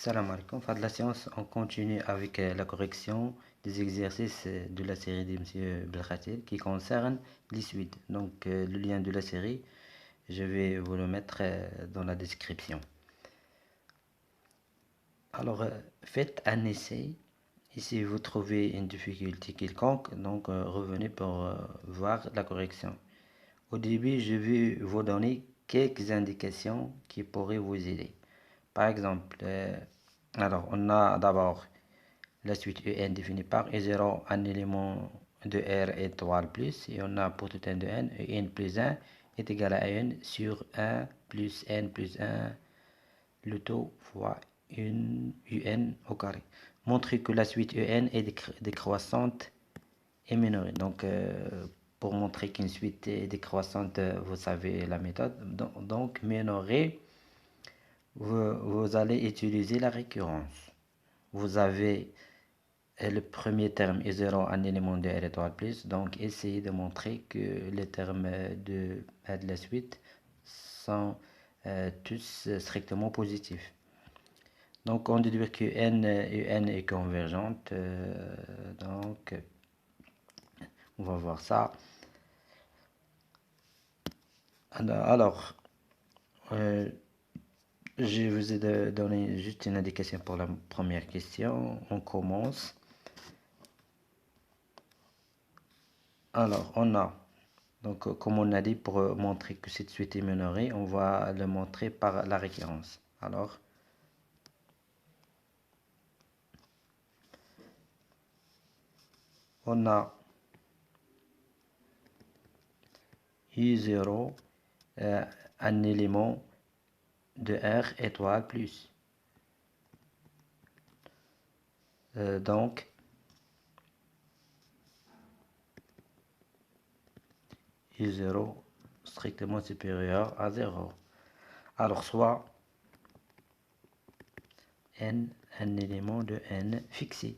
Salam alaikum. Fin de la séance, on continue avec la correction des exercices de la série de M. Belkhatil qui concerne les suites. Donc le lien de la série, je vais vous le mettre dans la description. Alors faites un essai. Ici vous trouvez une difficulté quelconque, donc revenez pour voir la correction. Au début, je vais vous donner quelques indications qui pourraient vous aider. Par exemple, alors on a d'abord la suite UN définie par E0, un élément de R étoile plus, et on a pour tout n de n, UN plus 1 est égal à n sur 1 plus n plus 1, le taux fois une UN au carré. Montrer que la suite UN est décroissante et minorée. Donc, pour montrer qu'une suite est décroissante, vous savez la méthode. Donc minorée, vous allez utiliser la récurrence. Vous avez le premier terme est 0, un élément de R étoile plus. Donc, essayez de montrer que les termes de la suite sont tous strictement positifs. Donc, on déduit que n est convergente. Donc, on va voir ça. Alors, je vous ai donné juste une indication pour la première question. On commence. Alors, on a, donc comme on a dit, pour montrer que cette suite est minorée, on va le montrer par la récurrence. Alors, on a U0, un élément de R étoile plus. Donc, U0 strictement supérieur à 0. Alors, soit N, un élément de N fixé.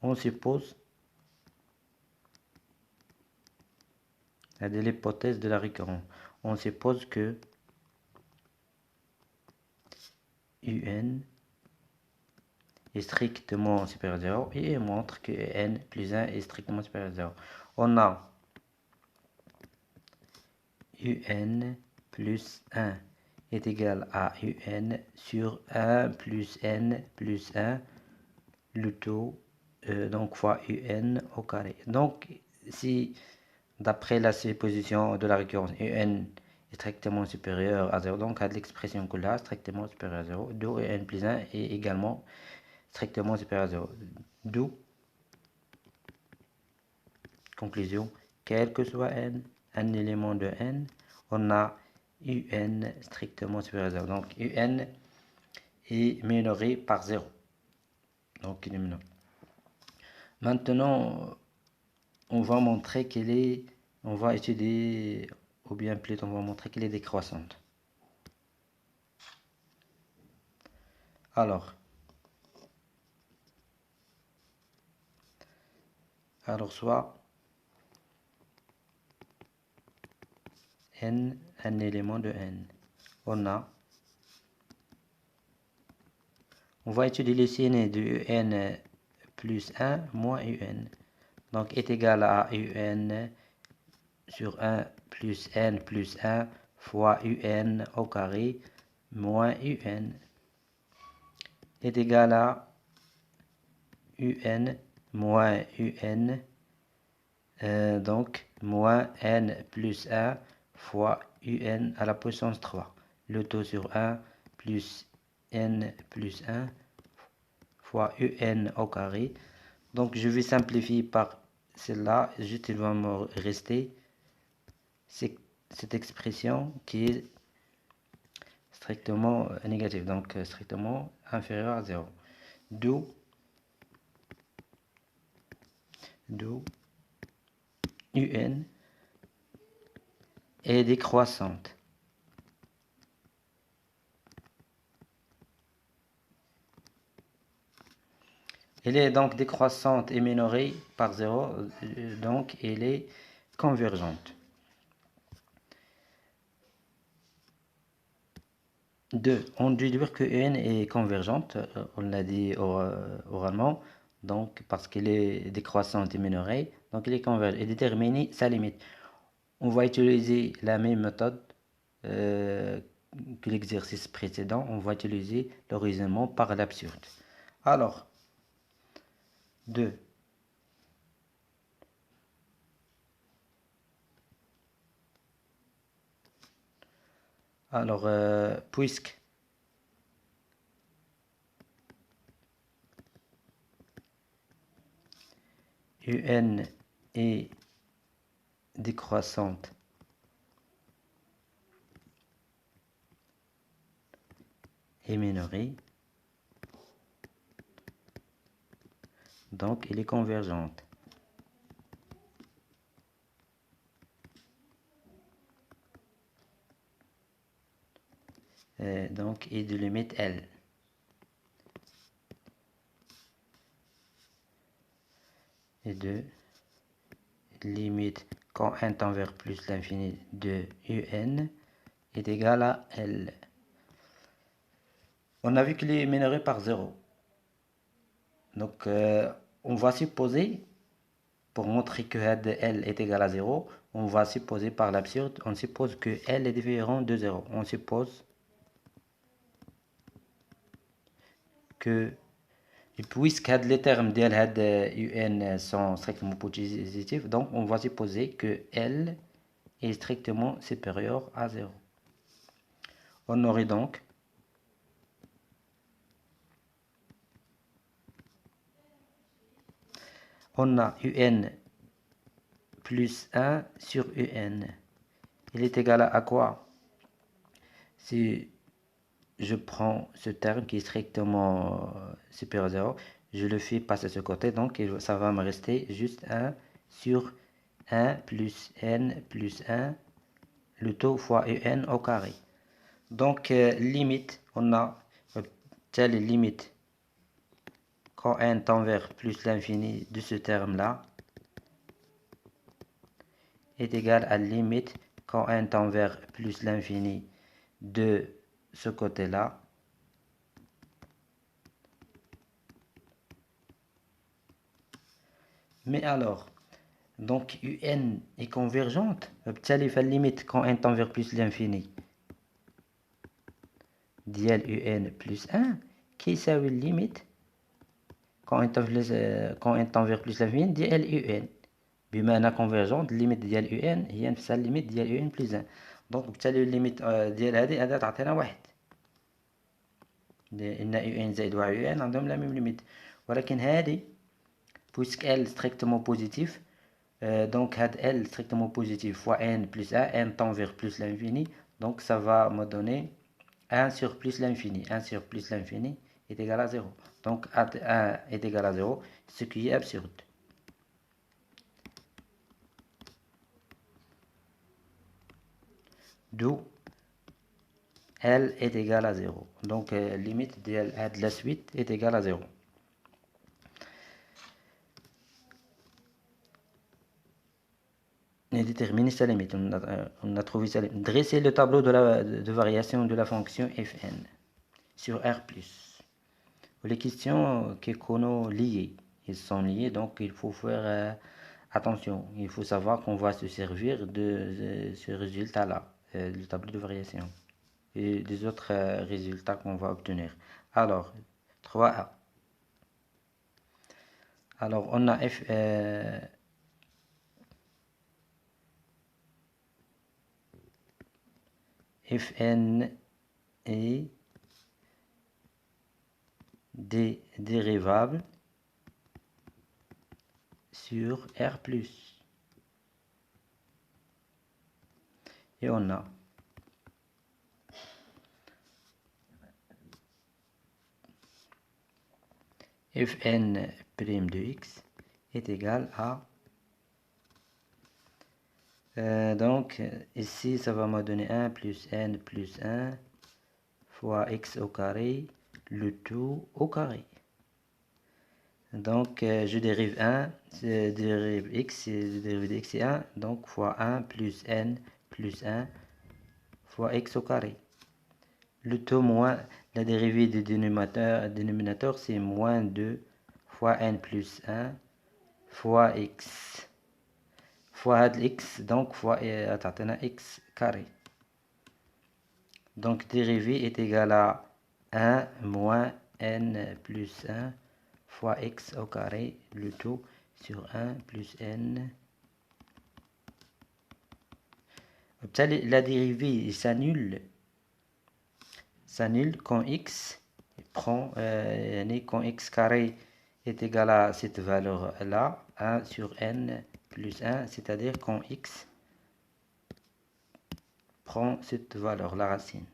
On suppose de l'hypothèse de la récurrence. On suppose que UN est strictement supérieur à 0 et montre que n plus 1 est strictement supérieur à 0. On a UN plus 1 est égal à UN sur 1 plus n plus 1, le taux, donc fois UN au carré. Donc, si d'après la supposition de la récurrence, UN est strictement supérieur à 0, donc à l'expression que là, strictement supérieur à 0, d'où UN plus 1 est également strictement supérieur à 0. D'où, conclusion, quel que soit n, un élément de n, on a UN strictement supérieur à 0. Donc UN est minoré par 0. Donc il est minoré. Maintenant, on va montrer qu'elle est, on va étudier, ou bien plutôt on va montrer qu'elle est décroissante. Alors soit n, un élément de n. On va étudier le signe de un plus 1 moins un. Donc est égal à un sur 1 plus n plus 1 fois un au carré moins un est égal à un moins un, donc moins n plus 1 fois un à la puissance 3. Le taux sur 1 plus n plus 1 fois un au carré. Donc je vais simplifier par celle-là. Juste il va me rester cette expression qui est strictement négative, donc strictement inférieur à 0. D'où UN est décroissante. Elle est donc décroissante et minorée par 0, donc elle est convergente. 2. On déduit que n est convergente, on l'a dit oralement, donc parce qu'elle est décroissante et minorée, donc elle est convergente, et déterminer sa limite. On va utiliser la même méthode que l'exercice précédent, on va utiliser le raisonnement par l'absurde. Alors, 2. Alors, puisque un est décroissante et minorée, donc elle est convergente. Donc, et de limite L. Et de limite quand n tend vers plus l'infini de un est égal à L. On a vu qu'il est minoré par 0. Donc, on va supposer, pour montrer que L est égal à 0, on va supposer par l'absurde, on suppose que L est différent de 0. On suppose que, puisque les termes de UN sont strictement positifs, donc on va supposer que L est strictement supérieur à 0. On aurait donc on a UN plus 1 sur UN. Il est égal à quoi? Si je prends ce terme qui est strictement supérieur à 0, je le fais passer de ce côté, donc ça va me rester juste 1 sur 1 plus n plus 1, le taux fois UN au carré. Donc, limite, on a telle limite quand n tend vers plus l'infini de ce terme-là est égal à limite quand n tend vers plus l'infini de ce côté-là mais alors donc UN est convergente بالتالي فالlimite quand n tend vers plus l'infini ديال UN plus 1 كيساوي limite quand n tend vers plus l'infini ديال UN بما أنها convergente الليميت ديال UN هي نفسها الليميت ديال UN plus 1 دونك بالتالي الليميت ديال هذه تعطينا واحد لأن UN زائد واحد UN عندهم لا ميم ليميت ولكن هذه puisque L strictement positif donc had L strictement positif fois n plus 1, n tend vers plus l'infini, donc ça va me donner 1 sur plus l'infini. 1 sur plus l'infini est égal à 0. Donc 1 est égal à 0, ce qui est absurde. D'où L est égal à 0. Donc limite de la suite est égale à 0. Et déterminer sa limite. On a trouvé sa limite. Dresser le tableau de variation de la fonction fn sur R+. Les questions qui sont liées. Ils sont liés, donc il faut faire attention. Il faut savoir qu'on va se servir de ce résultat-là, le tableau de variation, et des autres résultats qu'on va obtenir. Alors, 3A. Alors, on a Fn est des dérivables sur R+. Et on a Fn' de x est égal à donc ici ça va me donner 1 plus n plus 1 fois x au carré, le tout au carré. Donc je dérive 1, je dérive x, je dérive de x est 1, donc fois 1 plus n plus 1 fois x au carré. le taux moins la dérivée du dénominateur, c'est moins 2 fois n plus 1 fois x fois x, donc fois x carré. Donc dérivée est égale à 1 moins n plus 1 fois x au carré, le tout sur 1 plus n. La dérivée s'annule quand x prend quand x carré est égal à cette valeur là, 1 sur n plus 1, c'est-à-dire quand x prend cette valeur, la racine,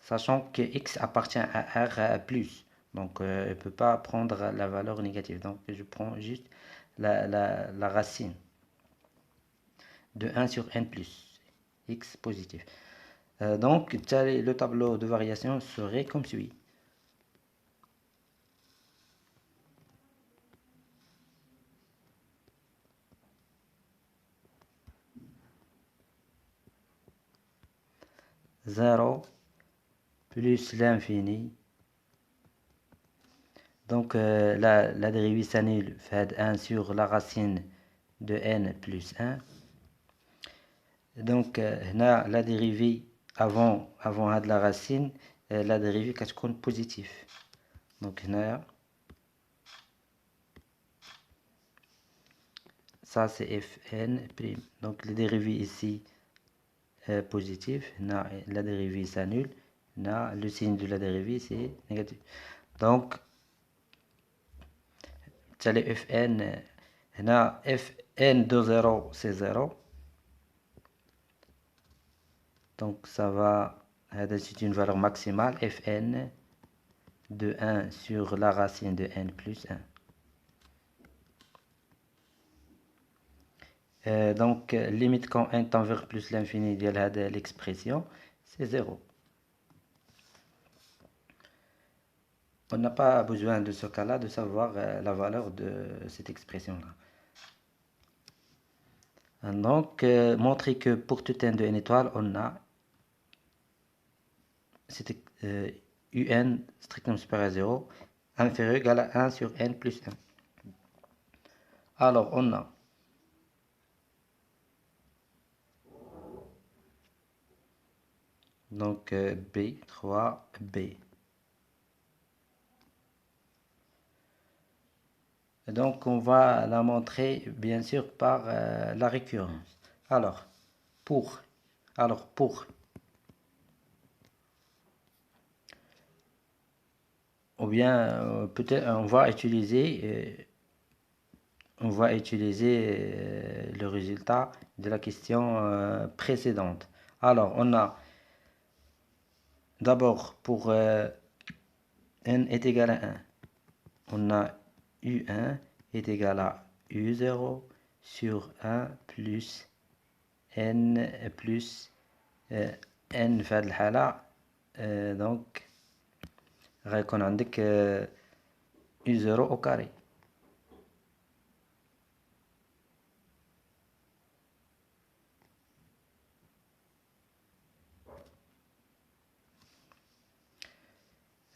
sachant que x appartient à r plus, donc elle ne peut pas prendre la valeur négative, donc je prends juste la racine de 1 sur n plus x positif. Donc le tableau de variation serait comme suit. Zéro plus l'infini. Donc la dérivée s'annule, fait 1 sur la racine de n plus 1. Donc la dérivée avant de la racine, la dérivée كتكون positif. Donc ça c'est fn prime. Donc la dérivée ici positif, la dérivée s'annule, le signe de la dérivée c'est négatif. Donc c'est fn, fn de 0 c'est 0. Donc ça va, c'est une valeur maximale, fn de 1 sur la racine de n plus 1. Donc limite quand n tend vers plus l'infini de l'expression, c'est 0. On n'a pas besoin de ce cas-là de savoir la valeur de cette expression-là. Donc, montrer que pour tout n de n étoiles, on a un strictement supérieur à 0, inférieur ou égal à 1 sur n plus 1. Alors, on a donc B, 3, B. Donc, on va la montrer, bien sûr, par la récurrence. Alors, pour ou bien peut-être on va utiliser le résultat de la question précédente. Alors on a d'abord pour n est égal à 1, on a u1 est égal à u0 sur 1 plus n plus n في هذه الحالة donc غيكون عندك u0 au carré.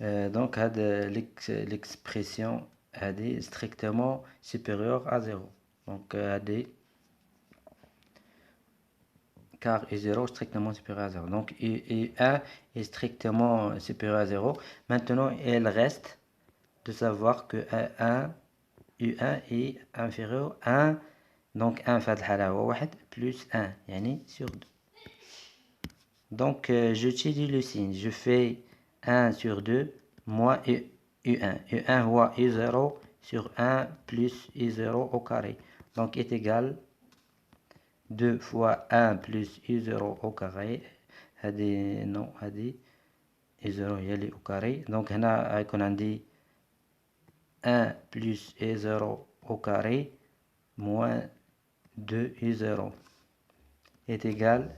Donc l'expression est strictement supérieure à 0. Donc car u0 est strictement supérieur à 0. Donc u1 est strictement supérieur à 0. Maintenant, il reste de savoir que u1 est inférieur à 1. Donc 1 في هذه الحالة هو 1 plus 1 يعني sur 2. Donc j'utilise le signe. Je fais 1 sur 2 moins u1. u1 هو u0 sur 1 plus u0 au carré. Donc est égal 2 fois 1 plus u0 au carré. هذه non هذه u0 هي اللي au carré. Donc هنا غيكون عندي 1 plus u0 au carré moins 2 u0 est égal,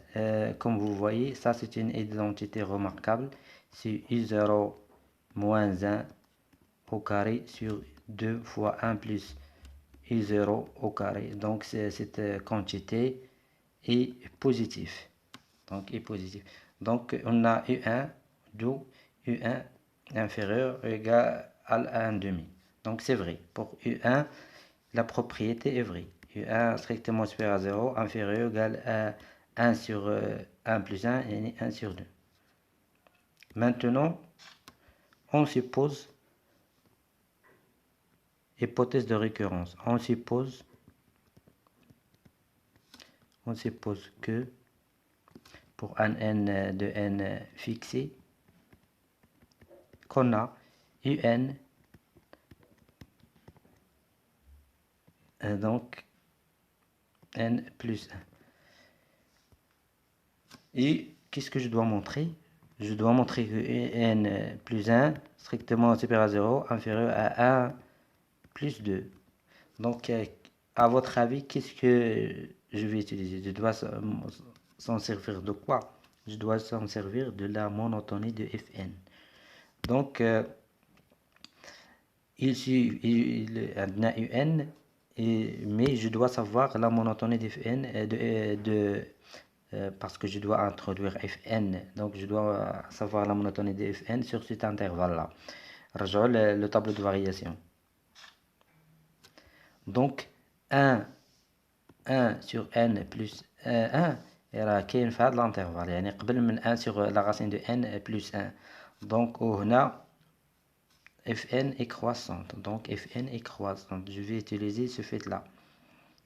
comme vous voyez, ça c'est une identité remarquable, c'est u0 moins 1 au carré sur 2 fois 1 plus u0 au carré. Donc cette quantité est positive. Donc on a u1 d'où U1 inférieur ou égal à 1 demi. Donc c'est vrai. Pour U1, la propriété est vraie. U1 strictement supérieur à 0, inférieur ou égal à 1 sur 1 plus 1 et 1 sur 2. Maintenant, on suppose hypothèse de récurrence. On suppose que pour un n de n fixé, qu'on a un, donc n plus 1. Et qu'est-ce que je dois montrer? Je dois montrer que n plus 1, strictement supérieur à 0, inférieur à 1 plus 2. Donc, à votre avis, qu'est-ce que je vais utiliser? Je dois s'en servir de quoi? Je dois s'en servir de la monotonie de Fn. Donc, il a un, mais je dois savoir la monotonie de Fn parce que je dois introduire Fn. Donc, je dois savoir la monotonie de Fn sur cet intervalle-là. Rejoins le tableau de variation. Donc, 1 sur n plus 1 راه كاين في هذا الانترفال يعني قبل من 1 sur la racine de n plus 1. Donc وهنا Fn est croissante. Donc Fn est croissante. Je vais utiliser ce fait là.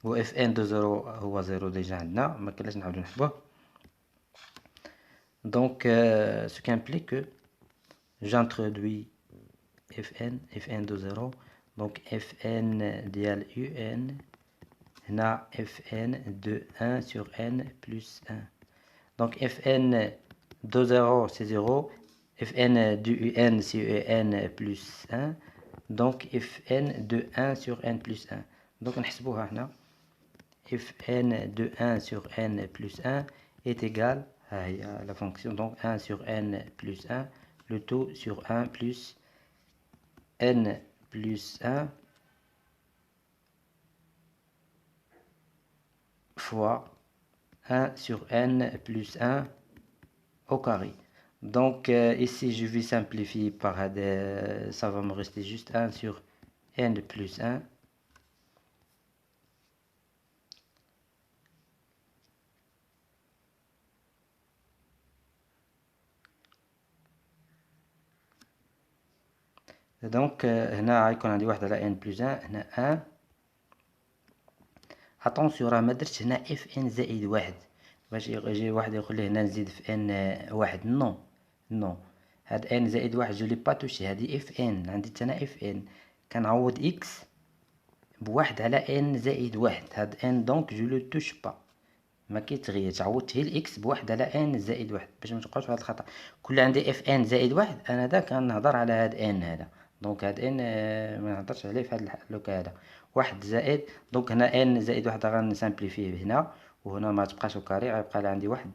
و Fn de 0 هو 0 déjà عندنا ما كناش نعاودو نحسبوه. Donc ce qui implique que j'introduis Fn de 0. Donc Fn ديال Un هنا Fn de 1 sur n plus 1. Donc Fn de 0 c'est 0. Fn de Un c'est n plus 1. Donc Fn de 1 sur n plus 1. Donc نحسبوها هنا. Fn de 1 sur n plus 1 est égal à la fonction donc 1 sur n plus 1, le tout sur 1 plus n plus 1 fois 1 sur n plus 1 au carré. Donc ici je vais simplifier par ça va me rester juste 1 sur n plus 1. Donc هنا غيكون عندي 1 على n plus 1 هنا 1. اتونسيون راه ما درتش هنا اف ان زائد 1 باش يجي واحد يقول لي هنا نزيد في ان 1. نو نو، هاد ان زائد 1 جو لي با توشي، هادي اف ان عندي حتى اف ان كنعوض اكس بواحد على ان زائد 1. هاد ان دونك جو لو توش با، ما كيتغيرش. عوضت هي الاكس بواحد على ان زائد 1 باش ما تبقاوش هاد الخطا. كل عندي اف ان زائد 1 انا دا كنهضر على هاد ان هذا. دونك هاد ان ما نهضرش عليه في هاد اللوكا هذا. واحد زائد دونك هنا ان زائد 1 غنسامبليفيه هنا، وهنا ما تبقاش وكاري غيبقى لي عندي واحد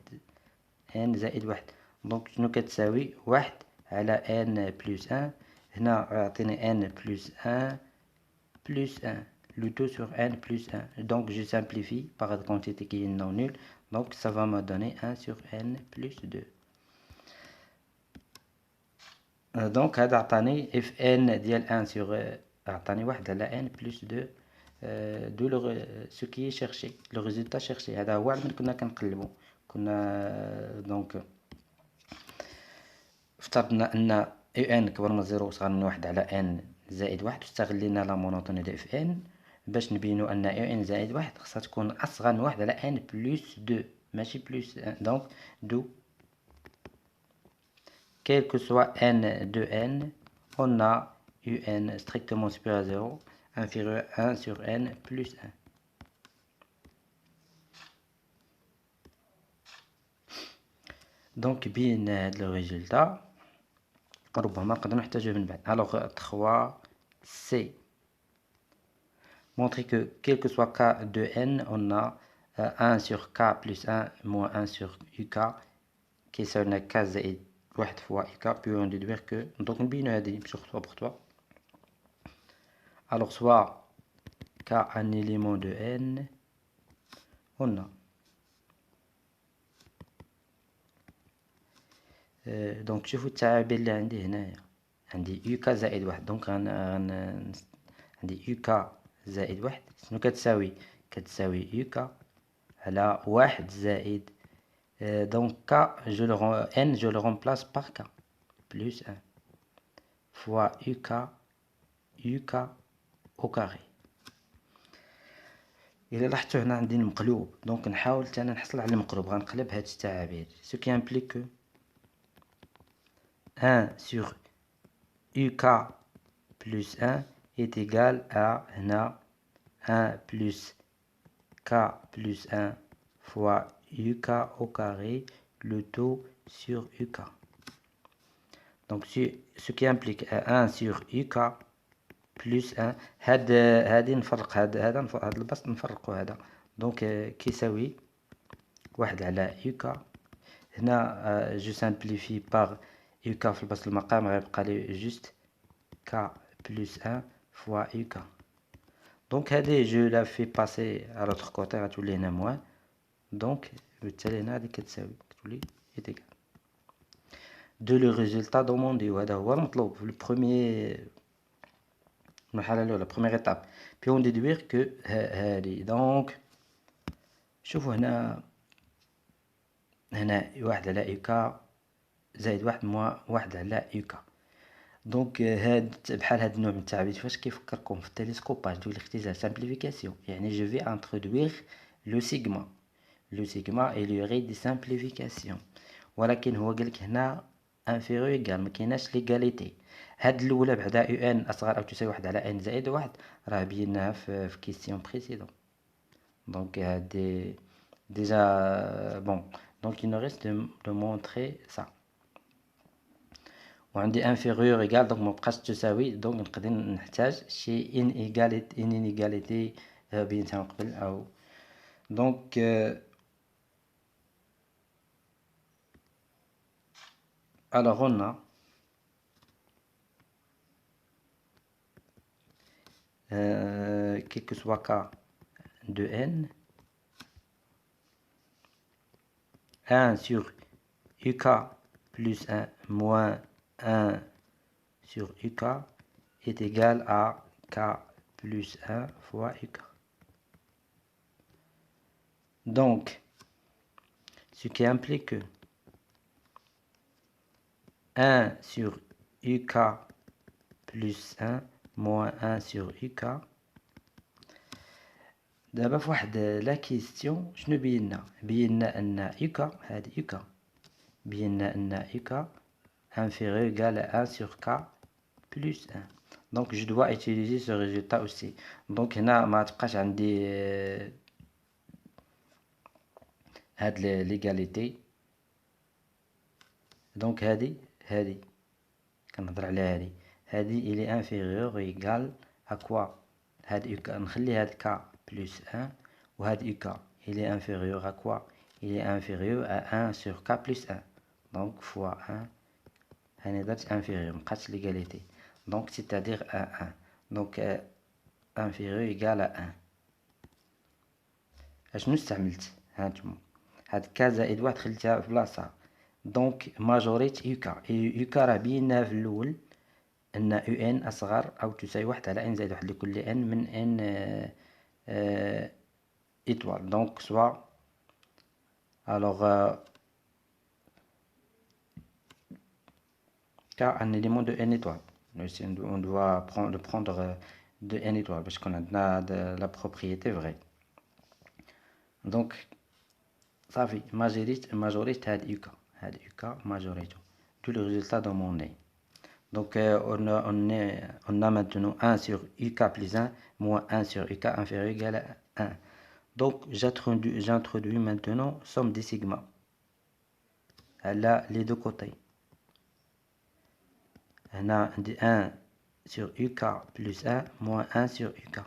ان زائد 1. دونك شنو كتساوي؟ 1 على ان بلس 1. هنا يعطيني ان بلس 1 plus 1, le tout sur n plus 1. Donc je simplifie par la quantité qui est non nulle. Donc ça va me donner 1 sur n plus 2. Donc هذا عطاني fn ديال 1 sur عطاني 1 على n plus 2 d'où ce qui est cherché, le résultat cherché. هذا هو اللي كنا كنقلبو. كنا دونك افترضنا ان ان كبر من 0 وصغر من 1 على n زائد 1 واستغلينا لا مونوتوني ديال اف ان باش نبينو ان ان زائد 1 خصها تكون اصغر من 1 على ان بلس 2 ماشي بلس 1. دونك دو quel que soit n de n, on a un strictement supérieur à 0 inférieur à 1 sur n plus 1. دونك بين هاد لو ريزولتا ربما نقدروا نحتاجوه من بعد. alors 3 c montrer que quel que soit k de n, on a 1 sur k plus 1 moins 1 sur uk qui est k زائد 1 fois uk, puis on déduire que donc نبينو هادي نمشيو خطوة بخطوة. alors soit k un élément de n, on a دونك شوفوا التعابير اللي عندي هنايا. عندي يو كا زائد واحد، دونك عندي يو كا زائد واحد شنو كتساوي؟ كتساوي يو كا على واحد زائد donc K, N, je le remplace par K, plus 1, fois UK au carré. إلا لاحظتوا هنا عندي المقلوب، دونك نحاول أنا نحصل على المقلوب، غنقلب هاد التعابير، ce qui implique que 1 sur UK plus 1 est égal à هنا 1 plus K plus 1 fois UK au carré, le tout sur UK. Donc ce qui implique 1 sur UK plus 1. هادي نفرق هذا البسط نفرقو هذا، دونك كيساوي واحد على UK. هنا جو سامبليفي باغ UK في البسط المقام غيبقى لي جوست K plus 1 fois UK. دونك هادي جو لا في باسي على لوتر كوتي غتولي هنا موان، دونك بالتالي هنا هادي كتولي إيتيكال دو لو ريزولتا دوموندي، وهذا هو المطلوب في البروميي المرحلة الأولى بروميير إيتاب. بي اون ديدوير كو هادي، دونك شوفوا هنا واحد على يوكا زائد واحد موان واحد على يوكا. دونك هاد بحال هاد النوع من التعبير فاش كيفكركم في التلسكوباج ديال الاختزال سامبليفيكاسيون، يعني جو في انترودوير لو سيغما il y aurait des simplifications، ولكن هو قالك هنا انفيرو ايكال، ما كايناش ليغاليتي. هاد الاولى بعدا يو ان اصغر او تساوي واحد على ان زائد واحد راه بيناها في كيستيون بريسيدون. دونك هادي ديجا بون، دونك il nous reste de montrer ça. وعندي انفيريور ايكال، دونك مبقاش تساوي، دونك نقدر نحتاج شي انيغاليتي بينتها من قبل او دونك alors on a quel que soit K de N, 1 sur UK plus 1 moins 1 sur UK est égal à K plus 1 fois UK. Donc, ce qui implique que 1 sur UK plus 1 moins 1 sur UK. دابا في واحد لا كيستيون شنو بينا ان يوكا هادي يوكا بينا ان يوكا inférieur égal à 1 sur K plus 1. Donc je dois utiliser ce résultat aussi. Donc هنا ما تبقاش عندي هاد ليغاليتي. دونك هادي كنهضر على هادي il est inférieur égal à quoi؟ هاد يوكا نخلي هاد K plus 1 وهاد UK il est inférieur à quoi? Il est inférieur à 1 sur K plus 1. Donc fois 1 هاني درت inférieur مبقاتش l'égalité. Donc c'est-à-dire à 1. Donc inférieur égal à 1. اشنو استعملت؟ هانتوما هاد K زائد واحد خليتها في بلاصة، دونك ماجوريت يوكا راه بينا في الأول أن يو ان أصغر أو تساوي واحد على ان زائد واحد لكل ان من ان étoile. Donc soit alors K un élément de n étoile. On doit prendre de n étoile parce qu'on a la propriété vraie. Donc ça fait majorité هاد UK majorité tout le résultat demandé. Donc on a maintenant 1 sur UK plus 1 moins 1 sur UK inférieur égal à 1. Donc j'introduis maintenant somme des sigma à les deux côtés. هنا عندي 1 sur UK plus 1 moins 1 sur UK.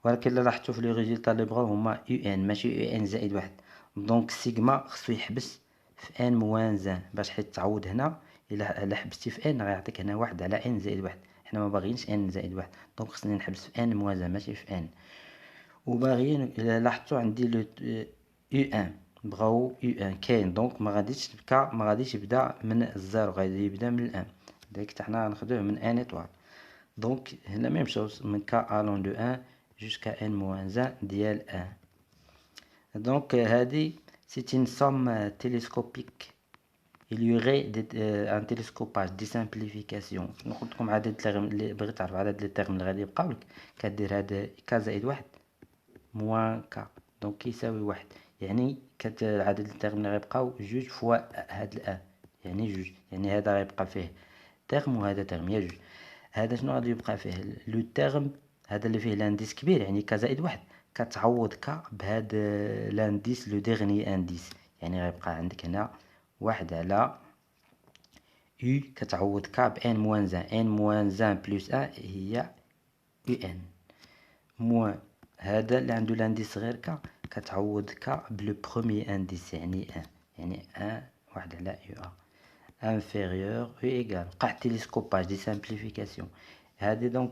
ولكن إلا لاحظتوا في لي ريزولتا اللي بغاو هما UN ماشي UN زائد واحد، دونك سيغما خصو يحبس في N موان 1 باش حيت تعوض هنا. إلا حبستي في N غيعطيك هنا واحد على N زائد واحد، حنا ما باغيينش N زائد واحد، دونك خصني نحبس في N موان 1 ماشي في N. وباغيين إلا لاحظتوا عندي لو UN، نبغاو ان كاين، دونك ما غاديش تبقى، ما غاديش يبدا من الزيرو، غادي يبدا من الان. داك حتى حنا غناخدوه من ان ايطوال. دونك هنا ميم شوز من كا الون دو ان جوسكا ان موان ان ديال ان. دونك هادي سي une somme télescopique. il y aurait un télescopage دي سامبليفيكاسيون. نقول لكم عدد الترم اللي بغيت تعرف عدد لي ترم اللي غادي يبقاو لك، كدير هذا ك زائد واحد موان ك، دونك كيساوي واحد، يعني عدد الترم اللي غيبقاو جوج فوا هاد الان، يعني جوج، يعني هذا غيبقى فيه ترم وهذا ترم، هي جوج. هذا شنو غادي يبقى فيه؟ لو ترم هذا اللي فيه لانديس كبير، يعني ك زائد واحد، كتعوض ك بهاد لانديس لو ديرني انديس، يعني غيبقى عندك هنا واحد على U كتعوض ك ب ان موان زان، ان موان زان بلس ان هي يو ان، موان هذا اللي عنده لانديس غير ك كتعوض ك بلو بروميي انديس، يعني ان، يعني ان واحد على يو ا انفيريور او ايكال. وقع تيليسكوباج دي سامبليفيكاسيون. هذه دونك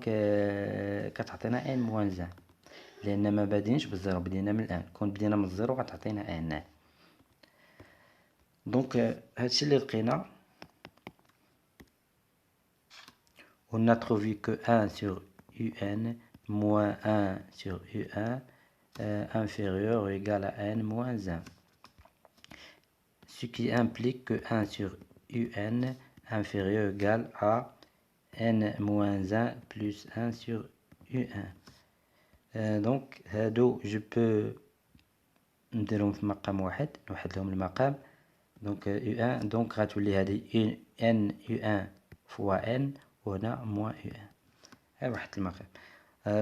كتعطينا ان موان زان، لان ما بادينش بالزيرو، بدينا من الان، كون بدينا من الزيرو غتعطينا ان. دونك هادشي اللي لقينا. On a trouvé que 1 sur UN moins 1 sur UN inférieur ou égal à n moins 1. Ce qui implique que 1 sur UN inférieur ou égal à n moins 1 plus 1 sur UN. Donc, je peux نديرهم في مقام واحد، نوحد لهم المقام. donc UN، donc غتولي هذه n UN fois n وهنا moins UN. واحد المقام.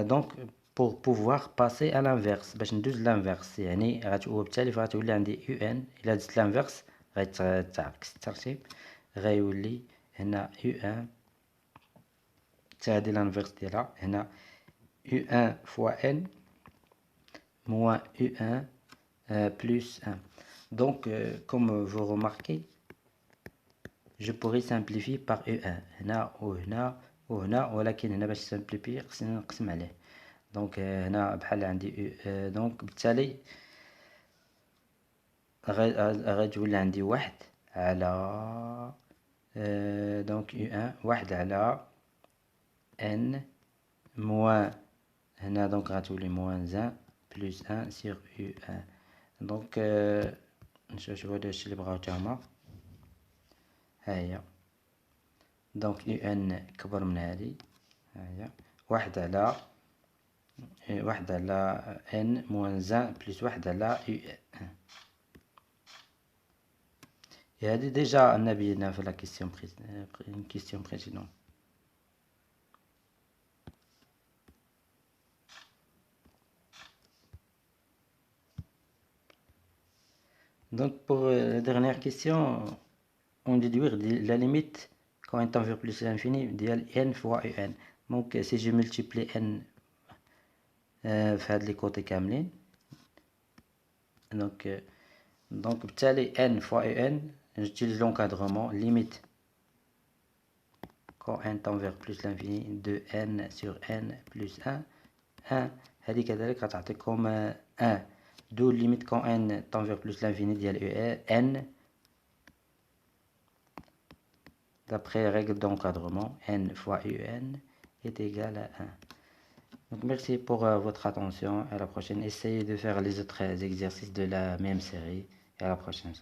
دونك pour pouvoir passer à l'inverse، باش ندوز l'inverse، يعني وبالتالي فغتولي عندي يو ان، الا دزت l'inverse غيتعكس الترتيب، غيولي هنا يو ان حتى هادي l'inverse ديالها، هنا يو ان فوا ان موان يو ان plus 1. Donc, comme vous remarquez, je pourrais simplifier par U1 هنا وهنا وهنا، ولكن هنا باش simplifier خصني نقسم عليه. دونك هنا بحال عندي دونك بالتالي غتولي عندي واحد على دونك U1 واحد على N موان هنا، دونك غتولي موان 1 بلس 1 سيغ U1. دونك نشوفو هادشي اللي بغاو تا هما، ها هي. دونك UN كبر من هادي، ها هي واحد على n موان 1 بلس واحد على U1. هادي ديجا عندنا بينا في لا كيستيون بريسيدون. Donc pour la dernière question, on déduire la limite quand n tend vers plus l'infini ديال n fois un. Donc si je multiplie n في هاد لي كوتي كاملين، donc بالتالي n fois un j'utilise l'encadrement limite quand n tend vers plus l'infini de n sur n plus 1 هذه كذلك غتعطيكم 1. d'où limite quand n tend vers plus l'infini ديال n d'après règle d'encadrement n fois un est égal à 1. Donc merci pour votre attention, à la prochaine. Essayez de faire les autres exercices de la même série et à la prochaine.